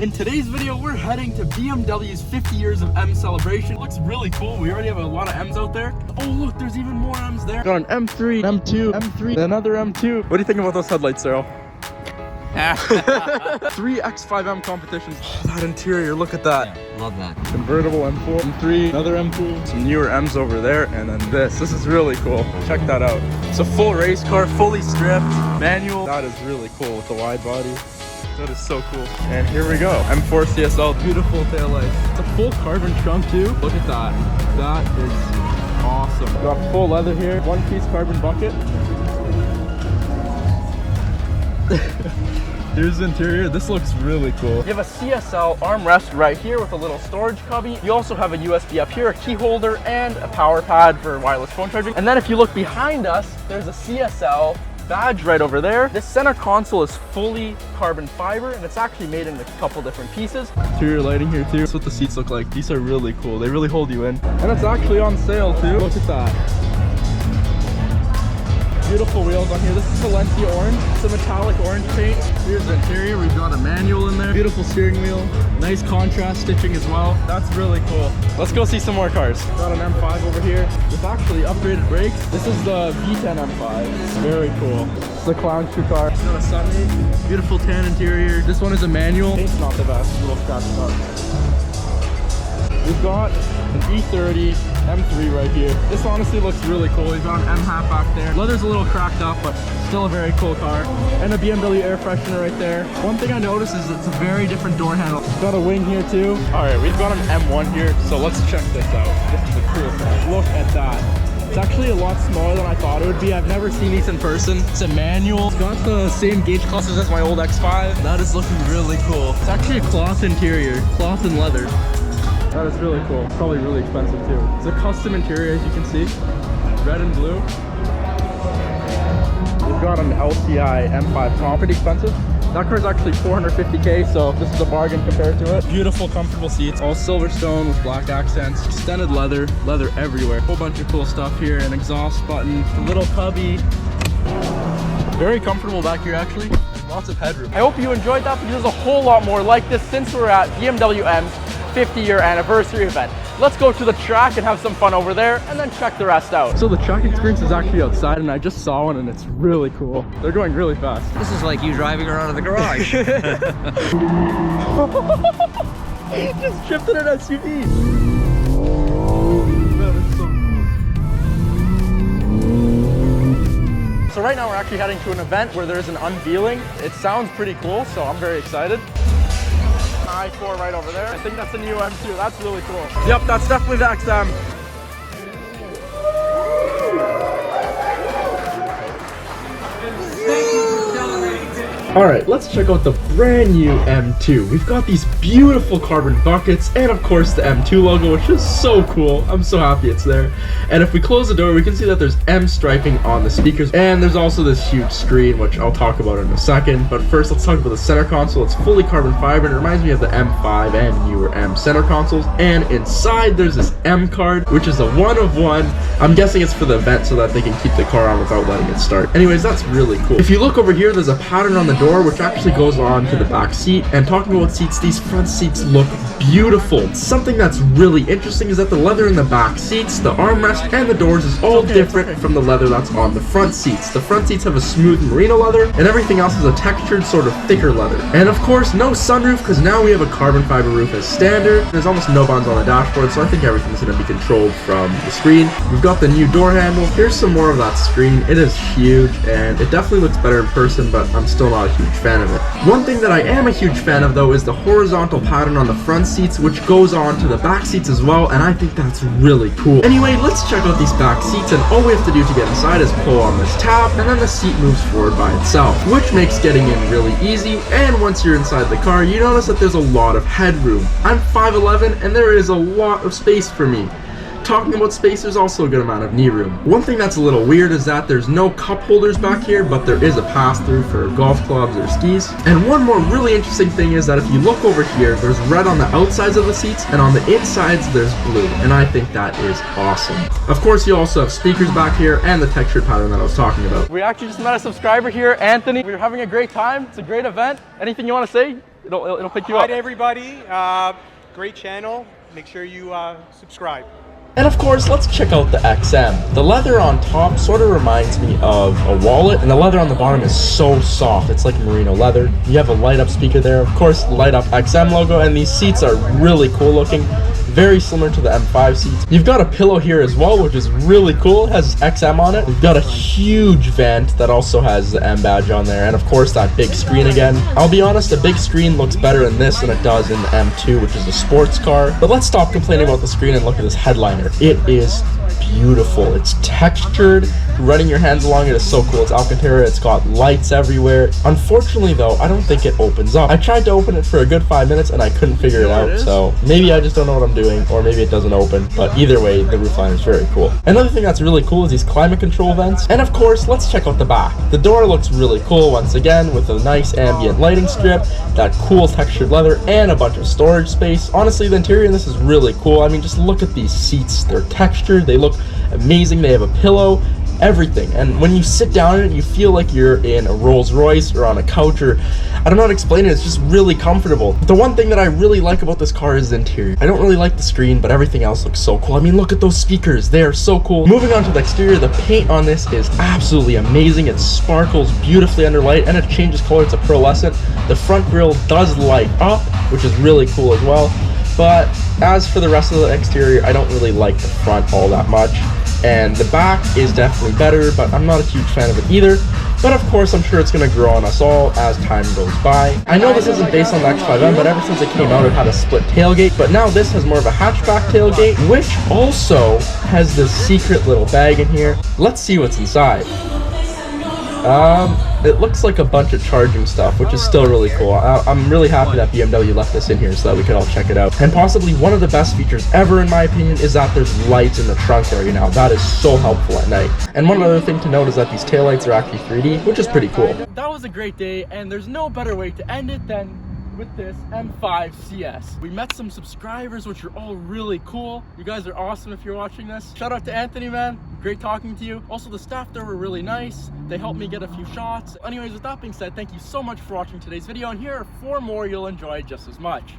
In today's video, we're heading to BMW's 50 years of M celebration. It looks really cool. We already have a lot of M's out there. Oh look, there's even more M's there. Got an M3, M2, M3, another M2. What do you think about those headlights, Cyril? 3 X5M competitions. Oh, that interior, look at that. Yeah, love that. Convertible M4, M3, another M2. Some newer M's over there, and then this is really cool. Check that out. It's a full race car, fully stripped, manual. That is really cool with the wide body. That is so cool. And here we go. M4 CSL, beautiful taillights. It's a full carbon trunk too. Look at that. That is awesome. Got full leather here, one-piece carbon bucket. Here's the interior. This looks really cool. You have a CSL armrest right here with a little storage cubby. You also have a USB up here, a key holder, and a power pad for wireless phone charging. And then if you look behind us, there's a CSL badge right over there. This center console is fully carbon fiber, and it's actually made in a couple different pieces. Interior lighting here too. That's what the seats look like. These are really cool. They really hold you in. And it's actually on sale too. Look at that. Beautiful wheels on here. This is Valencia orange. It's a metallic orange paint. Here's the interior. We've got a manual in there. Beautiful steering wheel. Nice contrast stitching as well. That's really cool. Let's go see some more cars. Got an M5 over here with actually upgraded brakes. This is the V10 M5. Very cool. It's the clown shoe car. Got a sunroof. Beautiful tan interior. This one is a manual. Paint's not the best. A little scratched up. We've got an E30 M3 right here. This honestly looks really cool. We've got an M half back there. Leather's a little cracked up, but still a very cool car. And a BMW air freshener right there. One thing I noticed is it's a very different door handle. Got a wing here too. All right, we've got an M1 here, so let's check this out. This is a cool thing. Look at that. It's actually a lot smaller than I thought it would be. I've never seen these in person. It's a manual. It's got the same gauge clusters as my old X5. That is looking really cool. It's actually a cloth interior, cloth and leather. That is really cool. It's probably really expensive too. It's a custom interior, as you can see. Red and blue. We've got an LCI M5 comp. Pretty expensive. That car is actually 450K, so this is a bargain compared to it. Beautiful, comfortable seats. All Silverstone with black accents. Extended leather. Leather everywhere. Whole bunch of cool stuff here. An exhaust button. A little cubby. Very comfortable back here, actually. Lots of headroom. I hope you enjoyed that, because there's a whole lot more like this since we're at BMW M's 50-year anniversary event. Let's go to the track and have some fun over there, and then check the rest out. So the track experience is actually outside, and I just saw one, and it's really cool. They're going really fast. This is like you driving around in the garage. Just tripped in an SUV. That is so cool. So right now we're actually heading to an event where there's an unveiling. It sounds pretty cool, so I'm very excited. I4 right over there. I think that's the new M2. That's really cool. Yep, that's definitely the XM. All right, let's check out the brand new M2. We've got these beautiful carbon buckets and of course the M2 logo, which is so cool. I'm so happy it's there. And if we close the door, we can see that there's M striping on the speakers, and there's also this huge screen, which I'll talk about in a second. But first, let's talk about the center console. It's fully carbon fiber, and it reminds me of the M5 and newer M center consoles. And inside, there's this M card, which is a 1 of 1. I'm guessing it's for the event so that they can keep the car on without letting it start. Anyways, that's really cool. If you look over here, there's a pattern on the door, which actually goes on to the back seat. And talking about seats, these front seats look beautiful. Something that's really interesting is that the leather in the back seats, the armrest, and the doors is all different from the leather that's on the front seats. The front seats have a smooth merino leather, and everything else is a textured, sort of thicker leather. And of course, no sunroof, because now we have a carbon fiber roof as standard. There's almost no buttons on the dashboard, so I think everything's going to be controlled from the screen. We've got the new door handle. Here's some more of that screen. It is huge, and it definitely looks better in person, but I'm still not a huge fan of it. One thing that I am a huge fan of, though, is the horizontal pattern on the front seats, which goes on to the back seats as well, and I think that's really cool. Anyway, let's check out these back seats, and all we have to do to get inside is pull on this tab, and then the seat moves forward by itself, which makes getting in really easy. And once you're inside the car, you notice that there's a lot of headroom. I'm 5'11", and there is a lot of space for me. Talking about space, there's also a good amount of knee room. One thing that's a little weird is that there's no cup holders back here, but there is a pass-through for golf clubs or skis. And one more really interesting thing is that if you look over here, there's red on the outsides of the seats, and on the insides there's blue, and I think that is awesome. Of course, you also have speakers back here and the textured pattern that I was talking about. We actually just met a subscriber here, Anthony. We're having a great time. It's a great event. Anything you want to say? It'll pick you Hi up. to everybody. Great channel. Make sure you subscribe. And of course, let's check out the XM. The leather on top sort of reminds me of a wallet, and the leather on the bottom is so soft. It's like merino leather. You have a light-up speaker there. Of course, light-up XM logo, and these seats are really cool looking. Very similar to the M5 seats. You've got a pillow here as well, which is really cool. It has XM on it. You've got a huge vent that also has the M badge on there, and of course that big screen again. I'll be honest, the big screen looks better in this than it does in the M2, which is a sports car. But let's stop complaining about the screen and look at this headliner. It is beautiful. It's textured. Running your hands along it is so cool. It's Alcantara. It's got lights everywhere. Unfortunately though, I don't think it opens up. I tried to open it for a good 5 minutes and I couldn't figure it out. So maybe I just don't know what I'm doing, or maybe it doesn't open. But either way, the roof liner is very cool. Another thing that's really cool is these climate control vents. And of course, let's check out the back. The door looks really cool once again, with a nice ambient lighting strip, that cool textured leather, and a bunch of storage space. Honestly, the interior in this is really cool. I mean, just look at these seats. They're textured. They look amazing. They have a pillow, everything, and when you sit down in it, you feel like you're in a Rolls Royce or on a couch, or I don't know how to explain it. It's just really comfortable. The one thing that I really like about this car is the interior. I don't really like the screen, but everything else looks so cool. I mean, look at those speakers. They are so cool. Moving on to the exterior, the paint on this is absolutely amazing. It sparkles beautifully under light, and it changes color. It's a pearlescent. The front grille does light up, which is really cool as well. But as for the rest of the exterior, I don't really like the front all that much. And the back is definitely better, but I'm not a huge fan of it either. But of course, I'm sure it's going to grow on us all as time goes by. I know this isn't based on the X5M, but ever since it came out, it had a split tailgate. But now this has more of a hatchback tailgate, which also has this secret little bag in here. Let's see what's inside. It looks like a bunch of charging stuff, which is still really cool. I'm really happy that BMW left this in here so that we could all check it out. And possibly one of the best features ever, in my opinion, is that there's lights in the trunk area now. That is so helpful at night. And one other thing to note is that these taillights are actually 3D, which is pretty cool. That was a great day, and there's no better way to end it than with this M5 CS. We met some subscribers, which are all really cool. You guys are awesome if you're watching this. Shout out to Anthony, man. Great talking to you. Also, the staff there were really nice. They helped me get a few shots. Anyways, with that being said, thank you so much for watching today's video, and here are 4 more you'll enjoy just as much.